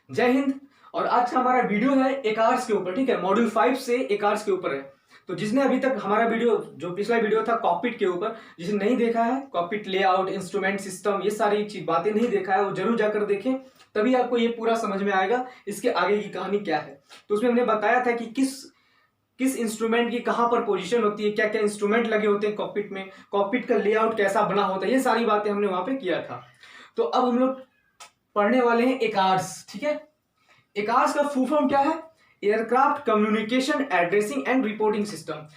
जय हिंद। और आज का हमारा वीडियो है एकार्स के ऊपर, ठीक है। मॉड्यूल 5 से एकार्स के ऊपर है। तो जिसने अभी तक हमारा वीडियो, जो पिछला वीडियो था कॉकपिट के ऊपर, जिसने नहीं देखा है, कॉकपिट लेआउट, इंस्ट्रूमेंट सिस्टम, ये सारी बातें नहीं देखा है, वो जरूर जाकर देखें, तभी आपको ये पूरा समझ में आएगा इसके आगे की कहानी क्या है। तो उसमें हमने बताया था कि किस इंस्ट्रूमेंट की कहां पर पोजीशन होती है, क्या क्या इंस्ट्रूमेंट लगे होते हैं कॉकपिट में, कॉकपिट का लेआउट कैसा बना होता है, ये सारी बातें हमने वहां पे किया था। तो अब हम लोग पढ़ने वाले हैं एकार्स, ठीक है। एकार्स का फुल फॉर्म क्या है? Aircraft communication addressing and reporting system.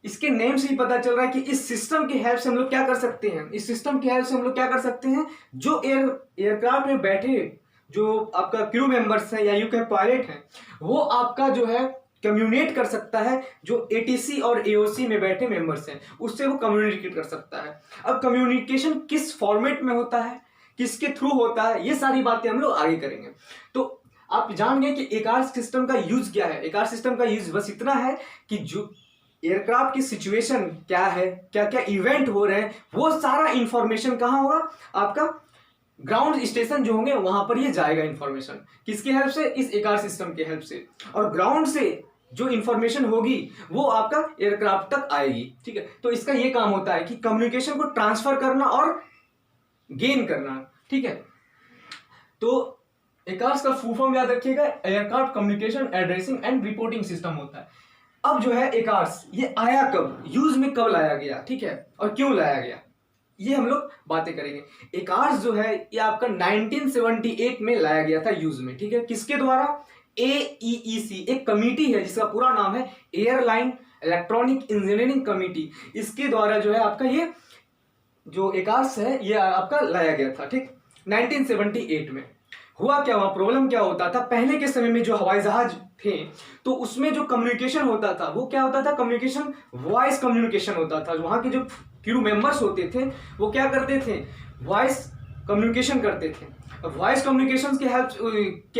इसके नेम से ही पता चल रहा है कि इस सिस्टम की हेल्प से हम लोग क्या कर सकते हैं। इस सिस्टम की हेल्प से हम लोग क्या कर सकते हैं, जो एयरक्राफ्ट में बैठे जो आपका क्रू मेंबर्स हैं या यू के पायलट हैं, वो आपका जो है कम्युनिकेट कर सकता है। जो एटीसी और एओसी में बैठे मेंबर्स हैं उससे वो कम्युनिकेट कर सकता है। अब कम्युनिकेशन किस फॉर्मेट में होता है, किसके थ्रू होता है, ये सारी बातें हम लोग आगे करेंगे। तो आप जान गए कि एकार्स सिस्टम का यूज क्या है। एकार्स सिस्टम का यूज बस इतना है कि जो एयरक्राफ्ट की सिचुएशन क्या है, क्या क्या इवेंट हो रहे हैं, वो सारा इंफॉर्मेशन कहां होगा, आपका ग्राउंड स्टेशन जो होंगे वहां पर ये जाएगा इंफॉर्मेशन। किसकी हेल्प से? इस एकार्स सिस्टम के हेल्प से। और ग्राउंड से जो इंफॉर्मेशन होगी वो आपका एयरक्राफ्ट तक आएगी, ठीक है। तो इसका ये काम होता है कि कम्युनिकेशन को ट्रांसफर करना और गेन करना, ठीक है। तो एकार्स का फुल फॉर्म याद रखिएगा, aircraft communication addressing and reporting system होता है। अब जो है एकार्स, ये आया कब, यूज में कब लाया गया, ठीक है, और क्यों लाया गया, ये हम लोग बातें करेंगे। एकार्स जो है ये आपका 1978 में लाया गया था यूज में, ठीक है। किसके द्वारा? AEEC, एक कमिटी है जिसका पूरा नाम है एयरलाइन इलेक्ट्रॉनिक इंजीनियरिंग कमिटी। इसके द्वारा जो है आपका ये जो एकार्स है ये आपका लाया गया था, ठीक, 1978 में। हुआ क्या, हुआ प्रॉब्लम क्या होता था, पहले के समय में जो हवाई जहाज थे तो उसमें जो कम्युनिकेशन होता था वो क्या होता था, कम्युनिकेशन वॉइस कम्युनिकेशन होता था। वहां के जो क्रू मेंबर्स होते थे वो क्या करते थे, वॉइस कम्युनिकेशन करते थे। वॉइस कम्युनिकेशन के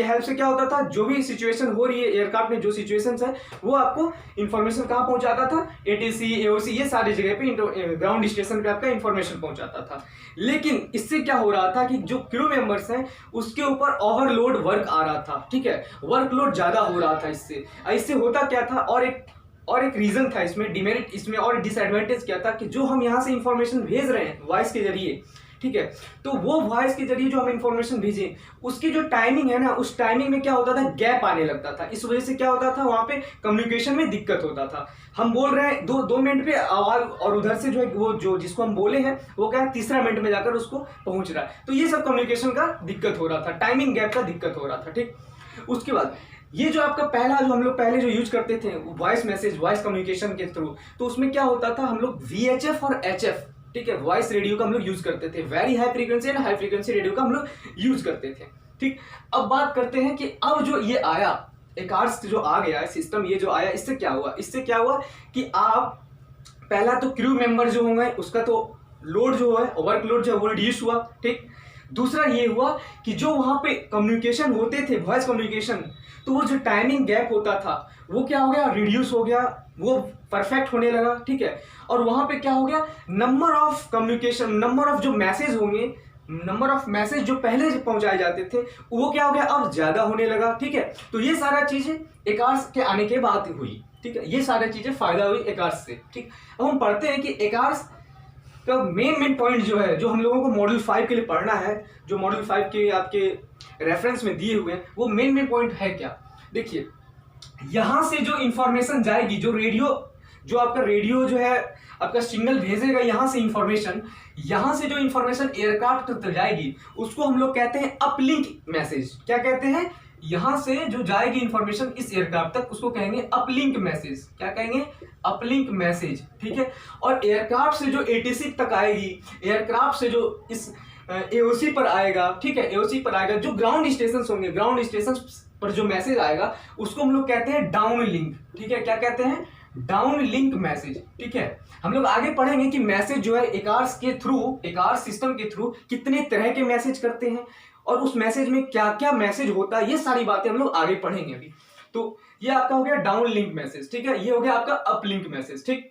हेल्प से क्या होता था, जो भी सिचुएशन हो रही है एयरक्राफ्ट में, जो सिचुएशंस है वो आपको इंफॉर्मेशन कहां पहुंचाता था, एटीसी एओसी ये सारी जगह पे ग्राउंड स्टेशन पे आपका इंफॉर्मेशन पहुंचाता था। लेकिन इससे क्या हो रहा था कि जो क्रू मेंबर्स हैं उसके ऊपर ओवरलोड वर्क आ रहा था, ठीक है, वर्कलोड ज्यादा हो रहा था। इससे होता क्या था, और एक रीजन था इसमें, डिमेरिट इसमें और डिसएडवांटेज क्या था कि जो हम यहाँ से इंफॉर्मेशन भेज रहे हैं वॉइस के जरिए, ठीक है, तो वो वॉइस के जरिए जो हम इंफॉर्मेशन भेजें उसकी जो टाइमिंग है ना, उस टाइमिंग में क्या होता था, गैप आने लगता था। इस वजह से क्या होता था, वहां पे कम्युनिकेशन में दिक्कत होता था। हम बोल रहे हैं दो मिनट पे आवाज, और उधर से जो है वो जो जिसको हम बोले हैं वो क्या है, तीसरा मिनट में जाकर उसको पहुंच रहा है। तो ये सब कम्युनिकेशन का दिक्कत हो रहा था, टाइमिंग गैप का दिक्कत हो रहा था, ठीक। उसके बाद ये जो आपका पहला जो हम लोग पहले जो यूज करते थे वॉइस मैसेज, वॉइस कम्युनिकेशन के थ्रू, तो उसमें क्या होता था, हम लोग VHF और HF, ठीक है, वॉइस रेडियो का हम लोग यूज करते थे। Very high frequency and high frequency radio का हम लोग यूज करते थे, ठीक। अब बात करते हैं कि अब जो ये आया एकार्स जो आ गया है सिस्टम, ये जो आया, इससे क्या हुआ, कि आप पहला तो क्रू मेंबर जो होंगे उसका तो लोड जो है, वर्कलोड जो है वो रिड्यूस हुआ, ठीक। दूसरा ये हुआ कि जो वहां पे कम्युनिकेशन होते थे, वॉइस कम्युनिकेशन, तो वो जो टाइमिंग गैप होता था वो क्या हो गया, रिड्यूस हो गया, वो परफेक्ट होने लगा, ठीक है। और वहां पे क्या हो गया, number of communication, number of जो मैसेज होंगे, नंबर ऑफ मैसेज जो पहले पहुंचाए जाते थे वो क्या हो गया, अब ज्यादा होने लगा, ठीक है। तो ये सारा चीजें एकार्स के आने के बाद हुई, ठीक है, ये सारी चीजें फायदा हुई एकार्स से, ठीक। अब हम पढ़ते हैं कि एकार्स का मेन पॉइंट जो है, जो हम लोगों को मॉड्यूल 5 के लिए पढ़ना है, जो मॉड्यूल 5 के आपके रेफरेंस में दिए हुए हैं, वो मेन पॉइंट है क्या। देखिए, यहां से जो इंफॉर्मेशन जाएगी, जो रेडियो, जो आपका रेडियो जो है आपका सिग्नल भेजेगा यहां से इंफॉर्मेशन, यहां से जो इंफॉर्मेशन एयरक्राफ्ट तक जाएगी उसको हम लोग कहते हैं अपलिंक मैसेज। क्या कहते हैं, यहां से जो जाएगी इंफॉर्मेशन इस एयरक्राफ्ट तक उसको कहेंगे अपलिंक मैसेज। क्या कहेंगे, अपलिंक मैसेज, ठीक है। और एयरक्राफ्ट से जो एटीसी तक आएगी, एयरक्राफ्ट से जो इस एओसी पर आएगा, ठीक है, एओसी पर आएगा, जो ग्राउंड स्टेशन होंगे, ग्राउंड स्टेशन पर जो मैसेज आएगा उसको हम लोग कहते हैं डाउन लिंक, ठीक है। क्या कहते हैं, डाउन लिंक मैसेज, ठीक है। हम लोग आगे पढ़ेंगे कि मैसेज जो है एकार्स के थ्रू, एकार्स सिस्टम के थ्रू कितने तरह के मैसेज करते हैं और उस मैसेज में क्या क्या मैसेज होता है, ये सारी बातें हम लोग आगे पढ़ेंगे अभी। तो ये आपका हो गया डाउन लिंक मैसेज, ठीक है, ये हो गया आपका अप लिंक मैसेज, ठीक।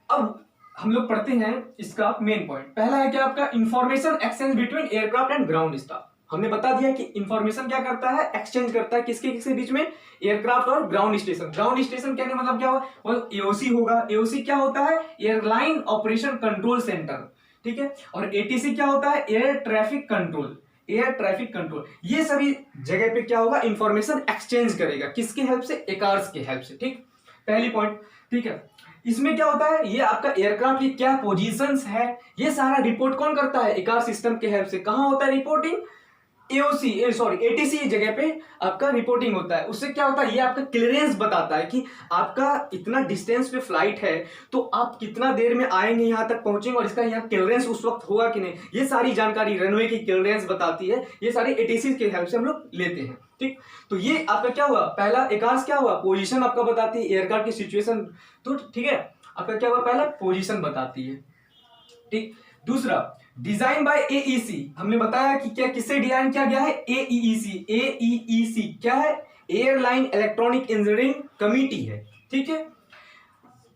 अब हम लोग पढ़ते हैं इसका मेन पॉइंट। पहला है कि आपका information exchange between aircraft and ground staff. हमने बता दिया कि इंफॉर्मेशन क्या करता है, एक्सचेंज करता है किसके किसके बीच में, एयरक्राफ्ट और ग्राउंड स्टेशन। ग्राउंड स्टेशन कहने मतलब क्या होगा, वो एओसी होगा। एओसी क्या होता है, एयरलाइन ऑपरेशन कंट्रोल सेंटर, ठीक है। और एटीसी क्या होता है, air traffic control, air traffic control. ये सभी जगह पे क्या होगा, इंफॉर्मेशन एक्सचेंज करेगा, किसके हेल्प से, एकार्स के हेल्प से, ठीक। पहली पॉइंट, ठीक है। इसमें क्या होता है, ये आपका एयरक्राफ्ट की क्या पोजीशंस है, ये सारा रिपोर्ट कौन करता है, एकार सिस्टम के हेल्प से। कहां होता है रिपोर्टिंग, एओसी सॉरी एटीसी जगह पे आपका रिपोर्टिंग होता है। उससे क्या होता है, ये आपका क्लियरेंस बताता है कि आपका इतना डिस्टेंस पे फ्लाइट है तो आप कितना देर में आएंगे, यहां तक पहुंचेंगे, और इसका यहाँ क्लियरेंस उस वक्त होगा कि नहीं, ये सारी जानकारी रनवे की क्लियरेंस बताती है। ये सारी एटीसी के हेल्प से हम लोग लेते हैं, ठीक। तो ये आपका क्या हुआ, पहला एकार्स क्या हुआ, पोजीशन आपका बताती है, एयरक्राफ्ट की सिचुएशन, तो ठीक है। आपका क्या हुआ, पहला पोजीशन बताती है, ठीक। दूसरा, डिजाइन बाय एईसी, हमने बताया कि क्या किससे डिजाइन किया गया है, एईसी। एईसी क्या है, एयरलाइन इलेक्ट्रॉनिक इंजीनियरिंग कमिटी है, ठीक है।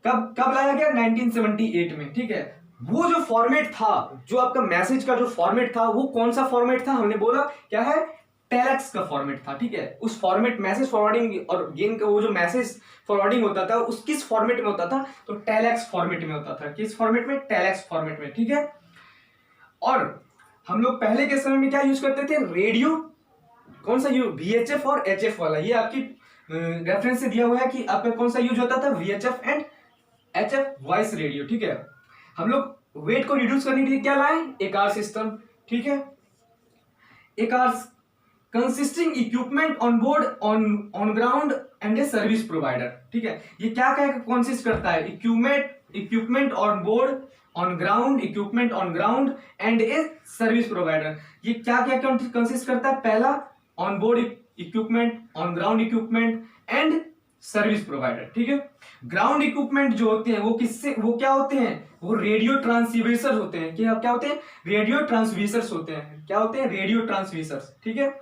कब कब लाया गया, 1978 में, ठीक है। वो जो फॉर्मेट था, जो आपका मैसेज का जो फॉर्मेट था, वो कौन सा फॉर्मेट था, हमने बोला क्या है, टेलेक्स का फॉर्मेट था, ठीक है। उस फॉर्मेट, मैसेज फॉरवर्डिंग और गेन का वो जो मैसेज फॉरवर्डिंग होता था, उस किस फॉर्मेट में होता था, तो टेलेक्स फॉर्मेट में होता था। किस फॉर्मेट में, टेलेक्स फॉर्मेट में, ठीक है। और हम लोग पहले के समय में क्या यूज करते थे, रेडियो, कौन सा यूज, वीएचएफ और एचएफ वाला। ये आपकी रेफरेंस से दिया हुआ है कि आपका कौन सा यूज होता था, VHF and HF voice radio, ठीक है। हम लोग वेट को रिड्यूस करने के लिए क्या लाए, एकार सिस्टम, ठीक है। ACARS consisting equipment on board, on ground and a service provider, ठीक है। ये क्या क्या कंसिस्ट करता है, equipment on board, on ground, equipment on ground and a service provider. ये क्या क्या कंसिस्ट करता है, पहला on board equipment, on ground equipment and service provider, ठीक है। ग्राउंड इक्विपमेंट जो होते हैं वो किससे, वो क्या होते हैं, वो रेडियो ट्रांसड्यूसर होते हैं। क्या होते हैं, रेडियो ट्रांसड्यूसर्स होते हैं। क्या होते हैं, रेडियो ट्रांसड्यूसर्स, ठीक है।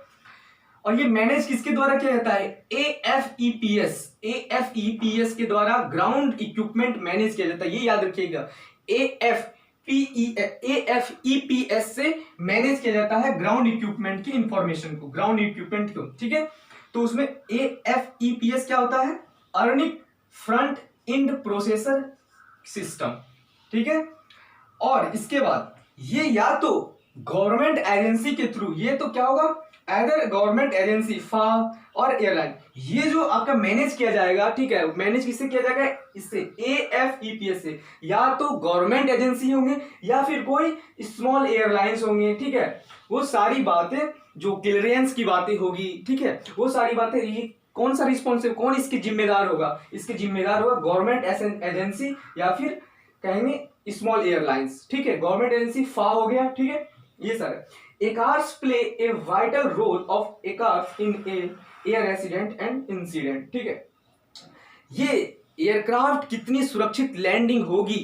और ये मैनेज किसके द्वारा किया जाता है, एएफईपीएस, एएफईपीएस के द्वारा ग्राउंड इक्विपमेंट मैनेज किया जाता है। ये याद रखिएगा, एएफईपीएस से मैनेज किया जाता है ग्राउंड इक्विपमेंट की इंफॉर्मेशन को, ग्राउंड इक्विपमेंट को, ठीक है। तो उसमें एएफईपीएस क्या होता है, अर्निक फ्रंट एंड प्रोसेसर सिस्टम, ठीक है। और इसके बाद ये या तो गवर्नमेंट एजेंसी के थ्रू, ये तो क्या होगा, एदर गवर्नमेंट एजेंसी, फा और एयरलाइन, ये जो आपका मैनेज किया जाएगा, ठीक है। मैनेज किससे किया जाएगा, इससे एएफईपीएस से। या तो गवर्नमेंट एजेंसी होंगे या फिर कोई स्मॉल एयरलाइंस होंगे, ठीक है। वो सारी बातें जो क्लियरेंस की बातें होगी, ठीक है, वो सारी बातें, ये कौन सा रिस्पॉन्सिव, कौन इसके जिम्मेदार होगा, इसके जिम्मेदार होगा गवर्नमेंट एजेंसी या फिर कहेंगे स्मॉल एयरलाइंस, ठीक है। गवर्नमेंट एजेंसी फा हो गया, ठीक है। ये सारे ACARS play a vital role of ACARS in air accident and incident, ठीक है। ये एयरक्राफ्ट कितनी सुरक्षित लैंडिंग होगी,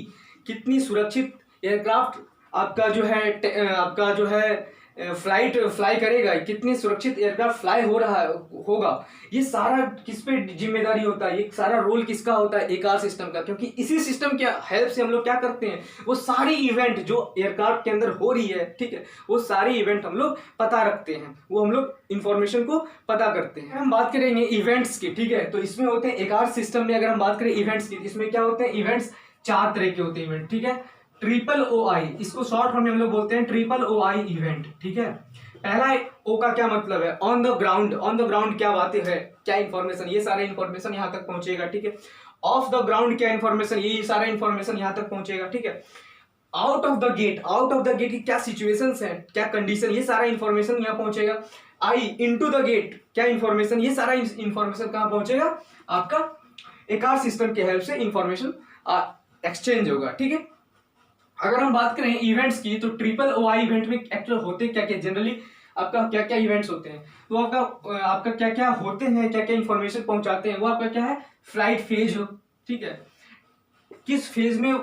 कितनी सुरक्षित एयरक्राफ्ट आपका जो है फ्लाई करेगा, कितनी सुरक्षित एयरक्राफ्ट फ्लाई हो रहा है होगा, ये सारा किस पे जिम्मेदारी होता है, ये सारा रोल किसका होता है, एकार सिस्टम का। क्योंकि इसी सिस्टम के हेल्प से हम लोग क्या करते हैं, वो सारी इवेंट जो एयरक्राफ्ट के अंदर हो रही है, ठीक है, वो सारी इवेंट हम लोग पता रखते हैं, वो हम लोग इंफॉर्मेशन को पता करते हैं। हम बात करेंगे इवेंट्स की, ठीक है। तो इसमें होते हैं एकार सिस्टम में, अगर हम बात करें इवेंट्स की, इसमें क्या होते हैं, इवेंट्स 4 तरह के होते हैं इवेंट, ठीक है। ट्रिपल OI, इसको शॉर्ट फॉर्म में हम लोग बोलते हैं ट्रिपल OI इवेंट, ठीक है। पहला ओ का क्या मतलब है, on the ground. On the ground क्या बातें है, क्या इंफॉर्मेशन, ये सारा इंफॉर्मेशन यहां तक पहुंचेगा, ठीक है। ऑफ द ग्राउंड क्या इंफॉर्मेशन, ये सारा इंफॉर्मेशन यहां तक पहुंचेगा, ठीक है। Out of the gate, out of the gate की क्या सिचुएशंस है, क्या कंडीशन, ये सारा इंफॉर्मेशन यहां पहुंचेगा। आई इनटू द गेट क्या इंफॉर्मेशन, ये सारा इंफॉर्मेशन कहां पहुंचेगा, आपका एकार सिस्टम के हेल्प से इंफॉर्मेशन एक्सचेंज होगा, ठीक है। अगर हम बात करें इवेंट्स की, तो ट्रिपल OI इवेंट में एक्चुअल होते क्या क्या, जनरली आपका क्या क्या इवेंट्स होते हैं, तो आपका क्या क्या होते हैं, क्या क्या इंफॉर्मेशन पहुंचाते हैं, वो आपका क्या है, फ्लाइट फेज हो, ठीक है। किस फेज में,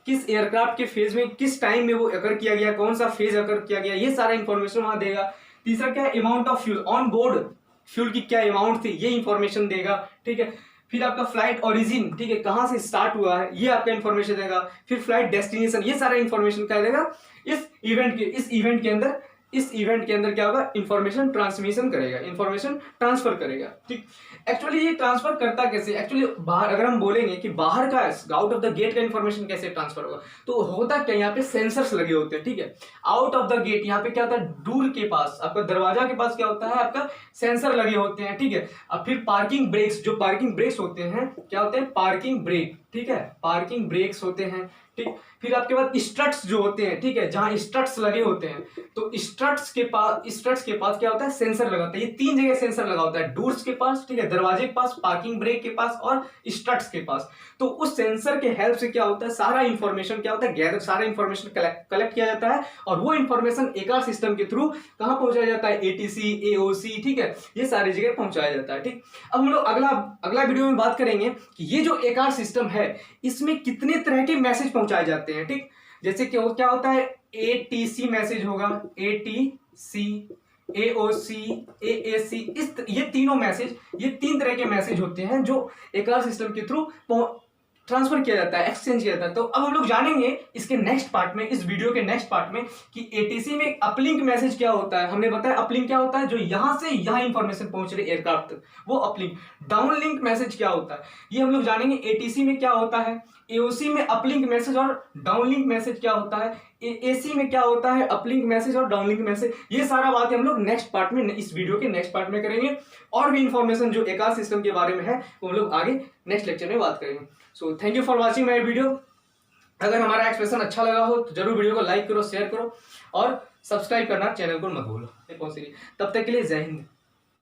किस एयरक्राफ्ट के फेज में, किस टाइम में वो अकर किया गया, कौन सा फेज अकर किया गया, ये सारा इंफॉर्मेशन वहां देगा। तीसरा क्या है, amount of fuel, on board fuel की क्या अमाउंट थी, ये इंफॉर्मेशन देगा, ठीक है। फिर आपका फ्लाइट ओरिजिन, ठीक है, कहां से स्टार्ट हुआ है, ये आपका इंफॉर्मेशन देगा। फिर फ्लाइट डेस्टिनेशन, ये सारा इंफॉर्मेशन क्या देगा, इस इवेंट के अंदर इस इवेंट के अंदर क्या होगा, इंफॉर्मेशन ट्रांसमिशन करेगा, इंफॉर्मेशन ट्रांसफर करेगा। ठीक, एक्चुअली ये ट्रांसफर करता कैसे, एक्चुअली बाहर अगर हम बोलेंगे कि बाहर का आउट ऑफ द गेट का इंफॉर्मेशन कैसे ट्रांसफर होगा, तो होता क्या, यहाँ पे सेंसर्स लगे होते हैं। ठीक है, आउट ऑफ द गेट यहाँ पे क्या होता है, डोर के पास, आपका दरवाजा के पास क्या होता है, आपका सेंसर लगे होते हैं। ठीक है, अब फिर पार्किंग ब्रेक्स, जो पार्किंग ब्रेक्स होते हैं क्या होते हैं, पार्किंग ब्रेक। ठीक है, पार्किंग ब्रेक्स होते हैं। ठीक, फिर आपके पास स्ट्रट्स जो होते हैं, ठीक है, जहां स्ट्रट्स लगे होते हैं, तो स्ट्रट्स के पास क्या होता है, सेंसर लगा होता है। ये 3 जगह सेंसर लगा होता है, डोर्स के पास, ठीक है, दरवाजे के पास, पार्किंग ब्रेक के पास और स्ट्रट्स के पास। तो उस सेंसर के हेल्प से क्या होता है, सारा इंफॉर्मेशन क्या होता है, गैदर, सारा इंफॉर्मेशन कलेक्ट किया जाता है और वो इंफॉर्मेशन एकार सिस्टम के थ्रू कहां पहुंचाया जाता है, एटीसी, एओसी, ठीक है, ये सारी जगह पहुंचाया जाता है। ठीक, अब हम लोग अगला वीडियो में बात करेंगे कि ये जो एकार सिस्टम है इसमें कितने तरह के मैसेज पहुंचाए जाते हैं। ठीक, जैसे कि क्या होता है, एटीसी मैसेज होगा, एटीसी, एओसी, एएसी, ये तीनों मैसेज, ये 3 तरह के मैसेज होते हैं जो एकार सिस्टम के थ्रू ट्रांसफर किया जाता है, एक्सचेंज किया जाता है। तो अब हम लोग जानेंगे इसके नेक्स्ट पार्ट में, इस वीडियो के नेक्स्ट पार्ट में, कि एटीसी में अपलिंक मैसेज क्या होता है। हमने बताया अपलिंक क्या होता है, जो यहां से यहां इंफॉर्मेशन पहुंच रही है एयरक्राफ्ट तक, वो अपलिंक। डाउनलिंक मैसेज क्या होता है, ये हम लोग जानेंगे। एटीसी में क्या होता है, एओसी में अपलिंक मैसेज और डाउनलिंक मैसेज क्या होता है, एसी में क्या होता है, अपलिंक मैसेज और डाउनलिंक मैसेज। ये सारा बात हम लोग नेक्स्ट पार्ट में, इस वीडियो के नेक्स्ट पार्ट में करेंगे। और भी इंफॉर्मेशन जो एकार सिस्टम के बारे में है वो हम लोग आगे नेक्स्ट लेक्चर में बात करेंगे। So thank you for watching my video. अगर हमारा एक्सप्रेशन अच्छा लगा हो तो जरूर वीडियो को लाइक करो, शेयर करो और सब्सक्राइब करना चैनल को मत भूलो। तब तक के लिए जय हिंद।